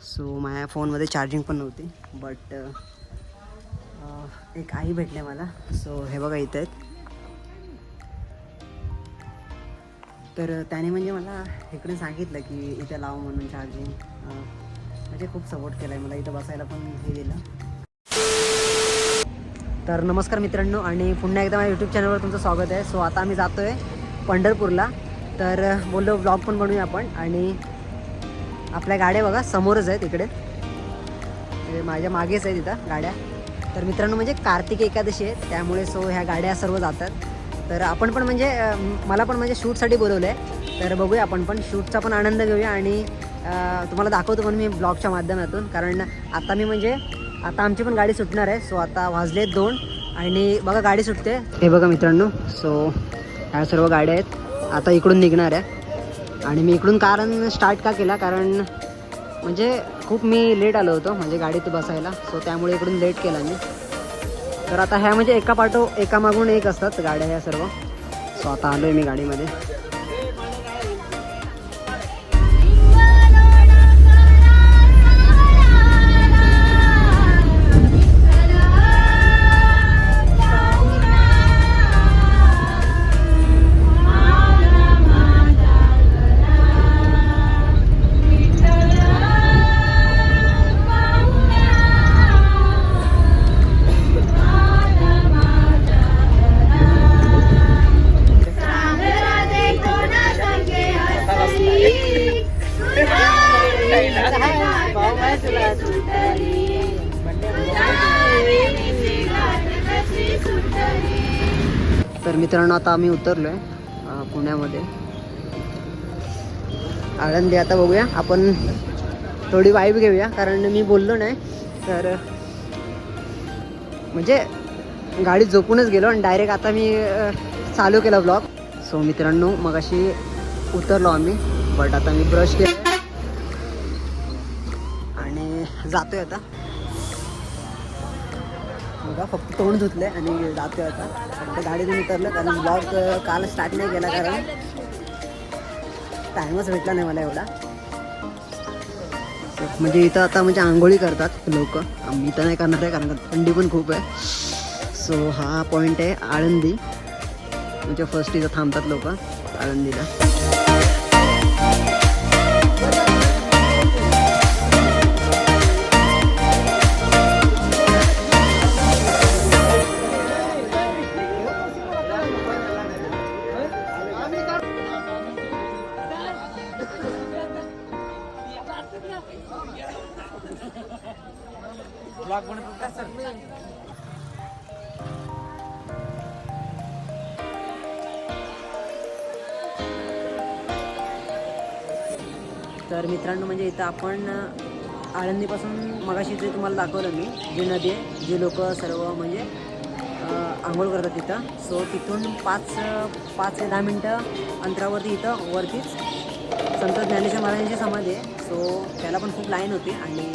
So माझ्या फोनमध्ये charging पण नव्हती. बट एक आई भेटले मला. सो हे बघा इथं आहेत. तर त्याने म्हणजे मला इकडून सांगितलं की इथं लाव म्हणून चार्जिंग. म्हणजे खूप सपोर्ट केला आहे मला. इथं बसायला पण हे दिलं. तर नमस्कार मित्रांनो आणि पुन्हा एकदा माझ्या यूट्यूब चॅनलवर तुमचं स्वागत आहे. सो आता आम्ही जातो आहे पंढरपूरला. तर बोललो व्लॉग पण बनवूया आपण. आणि आपल्या गाड्या बघा समोरच आहेत इकडे. माझ्या मागेच आहे तिथं गाड्या. तर मित्रांनो म्हणजे कार्तिक एकादशी आहे त्यामुळे सो ह्या गाड्या सर्व जातात. तर आपण पण म्हणजे मला पण म्हणजे शूटसाठी बोलवलं आहे. तर बघूया आपण पण शूटचा पण आनंद घेऊया आणि तुम्हाला दाखवतो पण मी ब्लॉगच्या माध्यमातून. कारण आता मी म्हणजे आता आमची पण गाडी सुटणार आहे. सो आता वाजले 2 आणि बघा गाडी सुटते. हे बघा मित्रांनो. सो ह्या सर्व गाड्या आहेत आता इकडून निघणार आहे. आणि मी इकडून कारण स्टार्ट का केला कारण म्हणजे खूप मी लेट आलो होतो म्हणजे गाडीत बसायला. सो त्यामुळे इकडून लेट केला मी. तर आता ह्या म्हणजे एका मागून एक असतात गाड्या ह्या सर्व. सो आता आलो आहे मी गाडीमध्ये. तर मित्रांनो आता आम्ही उतरलो आहे पुण्यामध्ये आळंदी. आता बघूया आपण थोडी वाईब घेऊया कारण मी बोललो नाही. तर म्हणजे गाडी झोपूनच गेलो आणि डायरेक्ट आता मी चालू केला ब्लॉग. सो मित्रांनो मग अशी उतरलो आम्ही. बट आता मी ब्रश केलं आणि जातोय आता. बघा फक्त तोंड धुतले आणि जातोय आता. फक्त गाडीतून उतरलं कारण ब्लॉग काल स्टार्ट नाही केला कारण टाईमच भेटला नाही मला एवढा. म्हणजे इथं आता म्हणजे आंघोळी करतात लोक. मी तर नाही करणार आहे कारण थंडी पण खूप आहे. सो हा पॉईंट आहे आळंदी. म्हणजे फर्स्ट इथं थांबतात लोक आळंदीला. तर मित्रांनो म्हणजे इथं आपण आळंदीपासून मगाशी जे तुम्हाला दाखवलं मी जी नदी आहे जे लोक सर्व म्हणजे आंघोळ करतात तिथं. सो तिथून 5 ते 10 मिनटं अंतरावरती इथं वरतीच संत ज्ञानेश्वर महाराजांची समाधी आहे. सो त्याला पण खूप लाईन होती आणि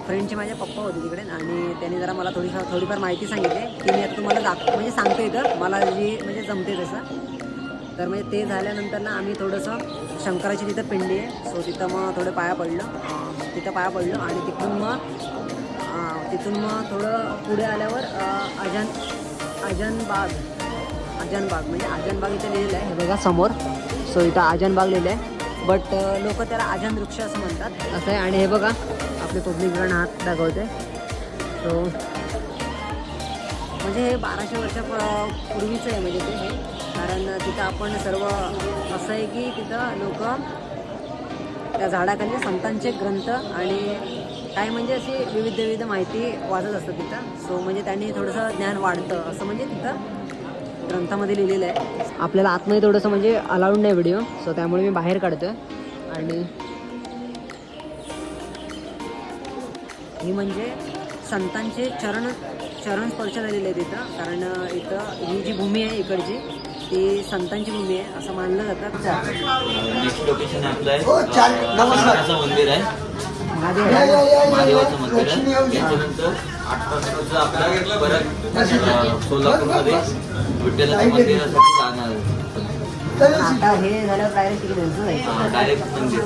फ्रेंडचे माझे पप्पा होते तिकडे आणि त्यांनी जरा मला थोडीफार माहिती सांगितली की मी आता तुम्हाला म्हणजे सांगतो इथं मला जी म्हणजे जमते तसं. तर म्हणजे ते झाल्यानंतर ना आम्ही थोडंसं शंकराची तिथं पिंडी आहे. सो तिथं मग थोडं पाया पडलो आणि तिथून मग थोडं पुढे आल्यावर आजनबाग म्हणजे आजनबाग इथं लिहिलेलं आहे. हे बघा समोर. सो इथं आजनबाग लिहिलं आहे. बट लोक त्याला आजन वृक्ष असं म्हणतात असं आहे. आणि हे बघा आपले पब्लिककडून हात दाखवते. सो म्हणजे हे 1200 वर्षापूर्वीचं आहे म्हणजे ते हे. कारण तिथं आपण सर्व असं आहे की तिथं लोक त्या झाडाखाली संतांचे ग्रंथ आणि काय म्हणजे अशी विविध माहिती वाचत असतात तिथं. सो म्हणजे त्यांनी थोडंसं ज्ञान वाढतं असं म्हणजे तिथं ग्रंथामध्ये लिहिलेलं आहे. आपल्याला आतमध्ये थोडंसं म्हणजे अलाउड नाही व्हिडिओ. सो त्यामुळे मी बाहेर काढतोय. आणि ही म्हणजे संतांचे चरण स्पर्श झालेले आहे तिथं. कारण इथं ही जी भूमी आहे इकडची ती संतांची भूमी आहे असं मानलं जातं. नेक्स्ट लोकेशन आपलं मंदिर आहे महादेवाचं मंदिर आहे. त्याच्यानंतर 8 वाजता आपलं परत सोलापूरमध्ये विठ्ठलाच्या मंदिरासाठी जाणार आहे. आता हे झाल्यावर डायरेक्ट तिकडे जायचं. डायरेक्ट मंदिर.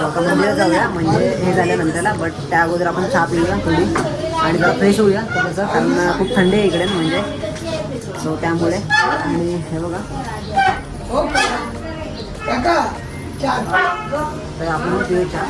आता मंदिरात जाऊया म्हणजे हे झाल्यानंतरला, बट त्या अगोदर आपण चहा पिऊया थोडी आणि जरा फ्रेश होऊया थोडंसं, कारण खूप थंडी आहे इकडे म्हणजे, सो त्यामुळे. आणि हे बघा तर आपण पिऊ चहा.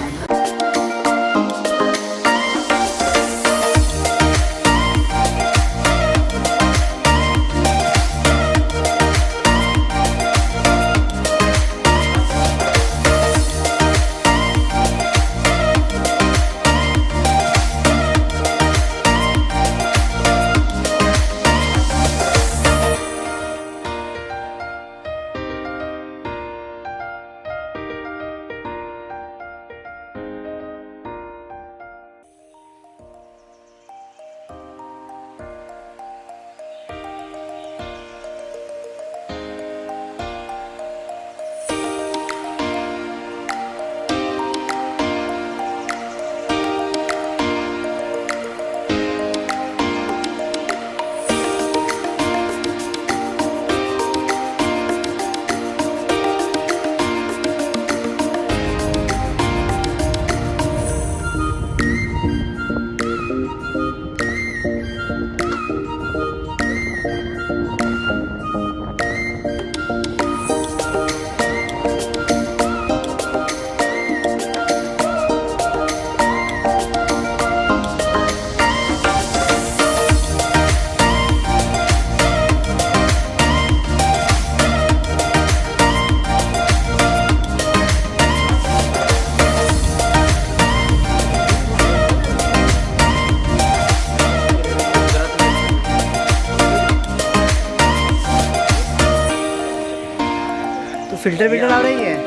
फिल्टर बिल्टर लाव रही है.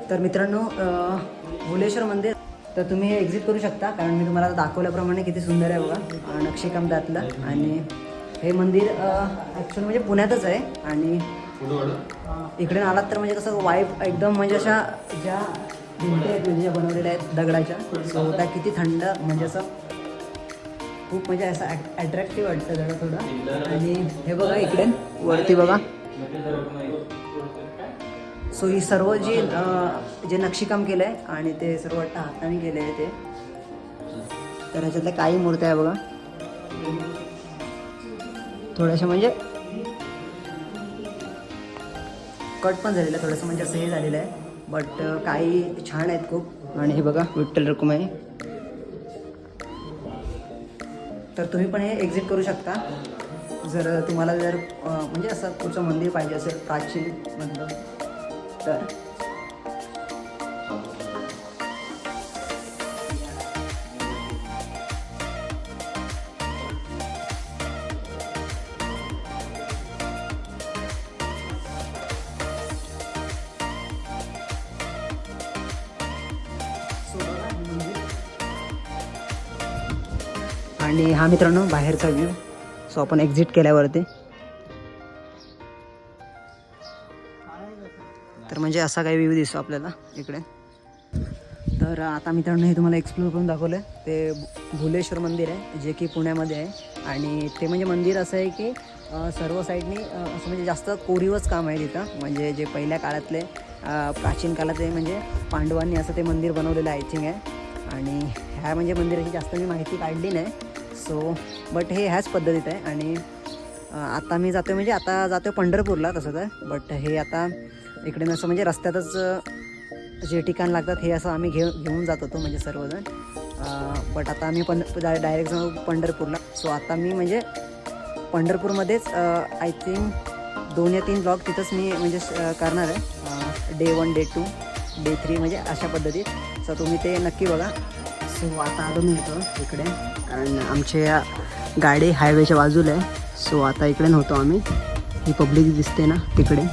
तर मित्रांनो भुलेश्वर मंदिर तर तुम्ही हे एक्झिट करू शकता, कारण मी तुम्हाला दाखवल्याप्रमाणे किती सुंदर आहे बघा नक्षीकाम त्यातलं. आणि हे मंदिर ॲक्च्युअली म्हणजे पुण्यातच आहे. आणि इकडे आलात तर म्हणजे कसं वाईब एकदम म्हणजे अशा ज्या भिंती आहेत म्हणजे ज्या बनवलेल्या आहेत दगडाच्या, सो त्या किती थंड म्हणजे असं खूप म्हणजे असं ॲट्रॅक्टिव्ह वाटतं जरा थोडं. आणि हे बघा इकडे वरती बघा, सो ही सर्व जे नक्षीकाम केलं आहे आणि ते सर्व वाटतं हाताने केलं आहे ते. तर ह्याच्यातल्या काही मूर्त्या आहे बघा थोड्याशा म्हणजे कट पण झालेलं आहे थोडंसं म्हणजे असं हे झालेलं आहे, बट काही छान आहेत खूप. आणि हे बघा विठ्ठल रखुमाई. तर तुम्ही पण हे एक्झिट करू शकता जर तुम्हाला जर म्हणजे असं पुढचं मंदिर पाहिजे असेल प्राचीन मधलं तर. आणि हा मित्रांनो बाहेरचा व्ह्यू. सो आपण एक्झिट केल्यावरती तर म्हणजे असा काही व्ह्यू दिसतो आपल्याला इकडे. तर आता मित्रांनो हे तुम्हाला एक्सप्लोर करून दाखवलं ते भुलेश्वर मंदिर आहे जे की पुण्यामध्ये आहे. आणि ते म्हणजे मंदिर असं आहे की सर्व साईडनी असं म्हणजे जास्त कोरीवच काम आहे तिथं. म्हणजे जे पहिल्या काळातले प्राचीन काळातले म्हणजे पांडवांनी असं ते मंदिर बनवलेलं आय थिंक आहे. आणि ह्या म्हणजे मंदिराची जास्त मी माहिती काढली नाही. सो बट हे ह्याच पद्धतीत आहे. आणि आता मी जातो म्हणजे आता जातो पंढरपूरला तसं तर. बट हे आता इकडे असं म्हणजे रस्त्यातच जे ठिकाण लागतात हे असं आम्ही घेऊन जात होतो म्हणजे सर्वजण. बट आता आम्ही डायरेक्ट जाऊ पंढरपूरला. सो आता मी म्हणजे पंढरपूरमध्येच आय थिंक 2 या 3 ब्लॉग तिथंच मी म्हणजे करणार आहे. डे 1 डे 2 डे 3 म्हणजे अशा पद्धतीत. सो तुम्ही ते नक्की बघा. सो आता आलो मी येतो इकडे कारण आमच्या गाडी हायवेच्या बाजूला आहे. सो आता इकडे नव्हतो आम्ही. ही पब्लिक दिसते ना तिकडे.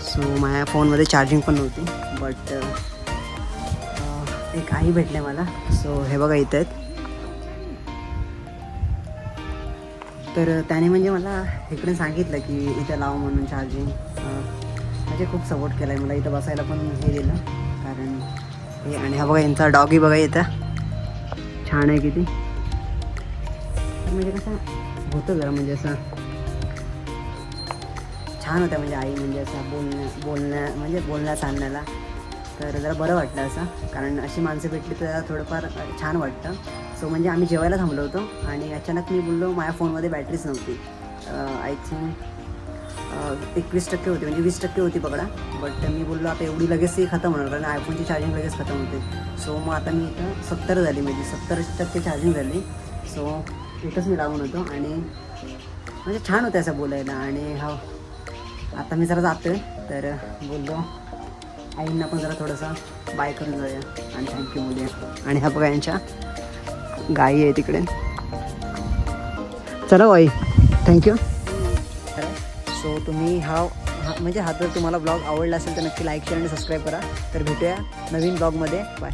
सो माझ्या फोनमध्ये चार्जिंग पण नव्हती. बट एक आई भेटले मला. सो हे बघा इथं आहेत. तर त्याने म्हणजे मला इकडे सांगितलं की इथं लाव म्हणून चार्जिंग. म्हणजे खूप सपोर्ट केला आहे मला. इथं बसायला पण हे दिलं कारण हे. आणि हा बघा यांचा डॉगी बघा इथं छान आहे किती. म्हणजे कसं होतं जरा म्हणजे असं छान होतं म्हणजे आई म्हणजे असं बोलण्या चालण्याला. तर जरा बरं वाटलं असं कारण अशी माणसं भेटली तर थोडंफार छान वाटतं. सो म्हणजे आम्ही जेवायला थांबलो होतो आणि अचानक मी बोललो माझ्या फोनमध्ये बॅटरीच नव्हती. आय थिंक 21% होती म्हणजे 20% होती पकडा. बट मी बोललो आता एवढी लगेच ती खतम होणार कारण आयफोनची चार्जिंग लगेच खतम होते. सो मग आता मी इथं 70 झाली म्हणजे 70% चार्जिंग झाली. सो इथंच मी लावून होतो आणि म्हणजे छान होतं असं बोलायला. आणि हा आता मी जरा जातो आहे तर बोललो आईंना पण जरा थोडंसं बाय करून जाऊया आणि थँक्यू बोलूया. आणि हा बघा यांच्या गाई आहे तिकडे. चला आई थँक्यू. सो तुम्ही म्हणजे हा जर तुम्हाला ब्लॉग आवडला असेल तर नक्की लाईक शेअर आणि सबस्क्राईब करा. तर भेटूया नवीन ब्लॉगमध्ये. बाय.